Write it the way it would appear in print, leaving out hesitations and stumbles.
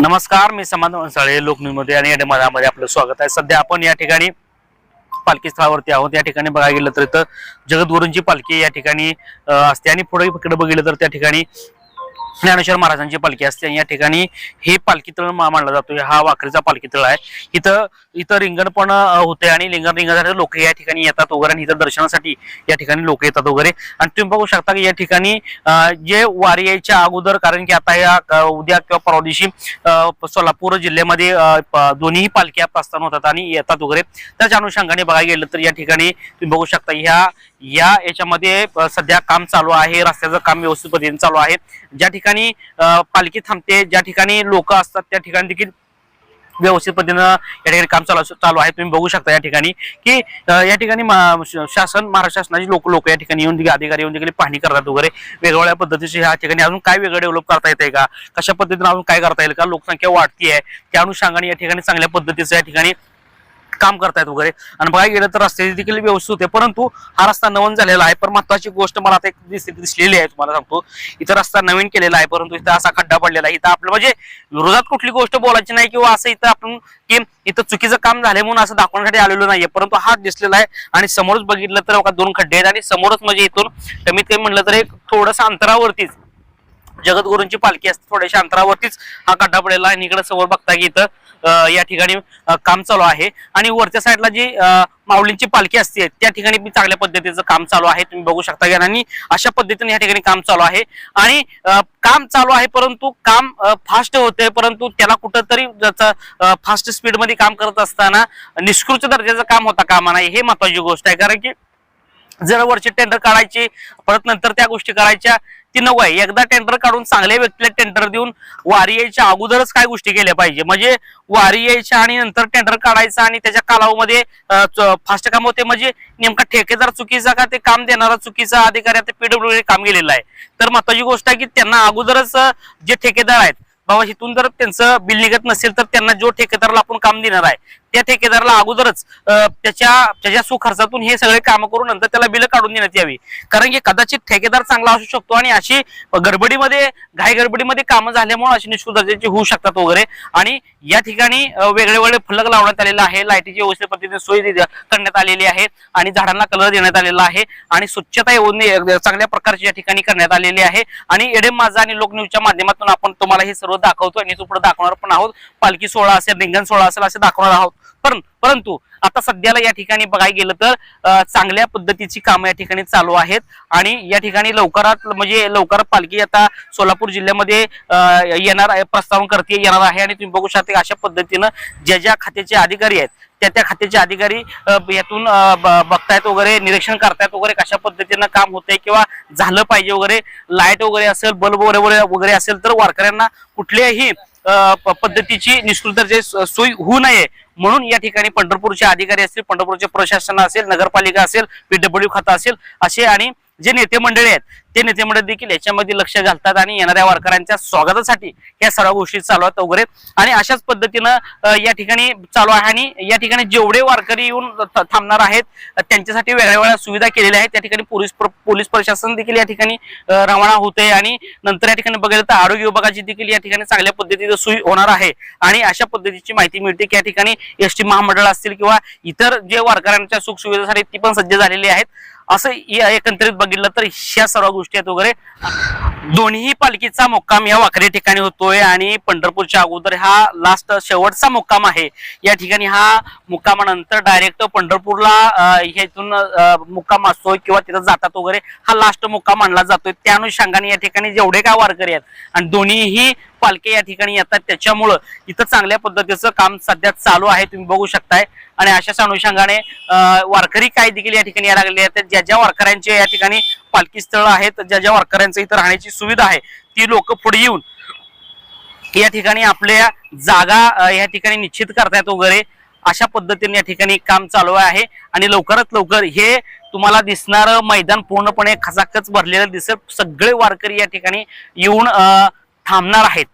नमस्कार, मी समाधान वंसाळे लोकन्यूजमध्ये आणि मध्ये आपलं स्वागत आहे। सध्या आपण या ठिकाणी पालखी स्थळावरती आहोत। या ठिकाणी बघायला गेलं तर इथं जगद्गुरूंची पालखी या ठिकाणी असते आणि पुढे इकडे बघितलं तर त्या ठिकाणी ज्ञानेश्वर महाराजांची पालखी असते। या ठिकाणी हे पालखी तळ मानला जातो। हा वाखरीचा पालखी तळ आहे। इथं रिंगण पण होते आणि रिंगणासाठी लोक या ठिकाणी येतात वगैरे आणि इथं दर्शनासाठी या ठिकाणी लोक येतात वगैरे। आणि तुम्ही बघू शकता की या ठिकाणी जे वारी यायच्या अगोदर, कारण की आता या उद्या किंवा परवा दिवशी सोलापूर जिल्ह्यामध्ये दोन्ही पालख्या प्रस्थान होतात आणि येतात वगैरे। त्याच्या अनुषंगाने बघायला गेलं तर या ठिकाणी तुम्ही बघू शकता याच्यामध्ये सध्या काम चालू आहे। रस्त्याचं काम व्यवस्थित पद्धतीने चालू आहे। ज्या ठिकाणी पालखी थांबते, ज्या ठिकाणी लोक असतात त्या ठिकाणी देखील व्यवस्थित पद्धतीनं या ठिकाणी काम चालू आहे। तुम्ही बघू शकता या ठिकाणी की या ठिकाणी महाराष्ट्र शासनाची लोक या ठिकाणी येऊन अधिकारी येऊन देखील पाहणी करतात वगैरे। वेगवेगळ्या पद्धतीचे ह्या ठिकाणी अजून काय वेगळं डेव्हलप करता येते का, कशा पद्धतीने अजून काय करता येईल का, लोकसंख्या वाढती आहे त्या अनुषंगाने या ठिकाणी चांगल्या पद्धतीचं या ठिकाणी काम करतायत वगैरे। आणि बघायला गेलं तर रस्ते देखील व्यवस्थित होते, परंतु हा रस्ता नवीन झालेला आहे। पण महत्वाची गोष्ट मला आता एक दिसलेली आहे, तुम्हाला सांगतो। इथं रस्ता नवीन केलेला आहे, परंतु इथं असा खड्डा पडलेला आहे। इथं आपलं म्हणजे विरोधात कुठली गोष्ट बोलायची नाही किंवा असं इथं आपण की इथं चुकीचं काम झालंय म्हणून असं दाखवण्यासाठी आलेलो नाहीये, परंतु हा दिसलेला आहे। आणि समोरच बघितलं तर बघा दोन खड्डे आहेत आणि समोरच म्हणजे इथून कमीत कमी म्हटलं तर एक थोडंसं अंतरावरतीच जगद्गुरूंची पालखी असते, थोड्याशा अंतरावरतीच हा खड्डा पडलेला आहे। आणि इकडे समोर बघता की इथं या ठिकाणी काम चालू आहे। आणि वरच्या साईडला जी माऊलींची पालखी असते त्या ठिकाणी मी चांगल्या पद्धतीचं काम चालू आहे, तुम्ही बघू शकता। आणि अशा पद्धतीने या ठिकाणी काम चालू आहे आणि काम चालू आहे, परंतु काम फास्ट होते, परंतु त्याला कुठंतरी फास्ट स्पीड मध्ये काम करत असताना निष्कृत दर्जाचं काम होता कामा नये, हे महत्वाची गोष्ट आहे। कारण की जर वरची टेंडर काढायची परत नंतर त्या गोष्टी करायच्या ती नको आहे। एकदा टेंडर काढून चांगल्या व्यक्तीला टेंडर देऊन वारी यायच्या अगोदरच काय गोष्टी केल्या पाहिजे, म्हणजे वारी यायच्या आणि नंतर टेंडर काढायचं आणि त्याच्या कालावधीमध्ये फास्ट काम होते। म्हणजे नेमका ठेकेदार चुकीचा का ते काम देणारा चुकीचा अधिकारी आता पीडब्ल्यूडी काम गेलेला आहे। तर महत्वाची गोष्ट आहे की त्यांना अगोदरच जे ठेकेदार आहेत बाबा, इथून जर त्यांचं बिल निघत नसेल तर त्यांना जो ठेकेदाराला आपण काम देणार आहे त्या ठेकेदाराला अगोदरच त्याच्या सुखर्चातून हे सगळे काम करून नंतर त्याला बिल काढून देण्यात यावी। कारण की कदाचित ठेकेदार चांगला असू शकतो आणि अशी गडबडीमध्ये घाई गडबडीमध्ये कामं झाल्यामुळे अशी निष्कृत दर्जाची होऊ शकतात वगैरे। आणि या ठिकाणी वेगळे वेगळे फलक लावण्यात आलेला आहे, लाईटीची व्यवस्थित पद्धतीने सोय करण्यात आलेली आहे आणि झाडांना कलर देण्यात आलेला आहे आणि स्वच्छता चांगल्या प्रकारची या ठिकाणी करण्यात आलेली आहे। आणि एडेम माझा आणि लोकन्यूजच्या माध्यमातून आपण तुम्हाला हे सर्व दाखवतो आणि पुढे दाखवणार पण आहोत। पालखी सोहळा असेल, रिंगण सोहळा असेल असे दाखवणार आहोत। परंतु आता सध्याला या ठिकाणी बघायला गेलं तर चांगल्या पद्धतीची कामं या ठिकाणी चालू आहेत आणि या ठिकाणी लवकर पालखी आता सोलापूर जिल्ह्यामध्ये येणार प्रस्तावना करते येणार आहे। आणि तुम्ही बघू शकता अशा पद्धतीनं ज्या खात्याचे अधिकारी आहेत त्या खात्याचे अधिकारी यातून बघतायत वगैरे, निरीक्षण करतायत वगैरे, कशा पद्धतीनं काम होतंय किंवा झालं पाहिजे वगैरे। लाईट वगैरे असेल, बल्ब वगैरे असेल तर वारकऱ्यांना कुठल्याही पद्धतीची निष्कृत दर्जाची सोय होऊ नये म्हणून या ठिकाणी पंढरपूरचे अधिकारी असतील, पंढरपूरचे प्रशासन असेल, नगरपालिका असेल, पीडब्ल्यू खाता असेल असे आणि जे नेते मंडळी आहेत ते नेते मंडळी देखील याच्यामध्ये लक्ष घालतात आणि येणाऱ्या वारकऱ्यांच्या स्वागतासाठी या सर्व गोष्टी चालू आहेत वगैरे। आणि अशाच पद्धतीनं या ठिकाणी चालू आहे आणि या ठिकाणी जेवढे वारकरी येऊन थांबणार आहेत त्यांच्यासाठी वेगळ्या वेगळ्या सुविधा केलेल्या आहेत। त्या ठिकाणी पोलीस प्रशासन देखील या ठिकाणी रवाना होते आणि नंतर या ठिकाणी बघायला तर आरोग्य विभागाची देखील या ठिकाणी चांगल्या पद्धतीचं सोय होणार आहे। आणि अशा पद्धतीची माहिती मिळते की या ठिकाणी एसटी महामंडळ असतील किंवा इतर जे वारकऱ्यांच्या सुख सुविधेसाठी ती पण सज्ज झालेली आहेत। असं एकंदरीत बघितलं तर ह्या सर्व गोष्टी आहेत वगैरे। दोन्ही पालखीचा मुक्काम या वाखरी ठिकाणी होतोय आणि पंढरपूरच्या अगोदर हा लास्ट शेवटचा मुक्काम आहे। या ठिकाणी हा मुक्कामानंतर डायरेक्ट पंढरपूरला इथून मुक्काम असतो किंवा तिथं जातात वगैरे, हा लास्ट मुक्काम मानला जातोय। त्या अनुषंगाने या ठिकाणी जेवढे काय वारकरी आहेत आणि दोन्ही पालखी या ठिकाणी येतात त्याच्यामुळं इथं चांगल्या पद्धतीचं काम सध्या चालू आहे, तुम्ही बघू शकताय। आणि अशाच अनुषंगाने वारकरी काय देखील या ठिकाणी यायला लागले आहेत। ज्या वारकऱ्यांचे या ठिकाणी पालखी स्थळ आहेत, ज्या वारकऱ्यांचं इथं राहण्याची सुविधा आहे ती लोक पुढे येऊन या ठिकाणी आपल्या जागा या ठिकाणी निश्चित करतायत वगैरे। अशा पद्धतीने या ठिकाणी काम चालू आहे आणि लवकरात लवकर हे तुम्हाला दिसणारं मैदान पूर्णपणे खचाखच भरलेलं दिसेल। सगळे वारकरी या ठिकाणी येऊन थांबणार आहेत।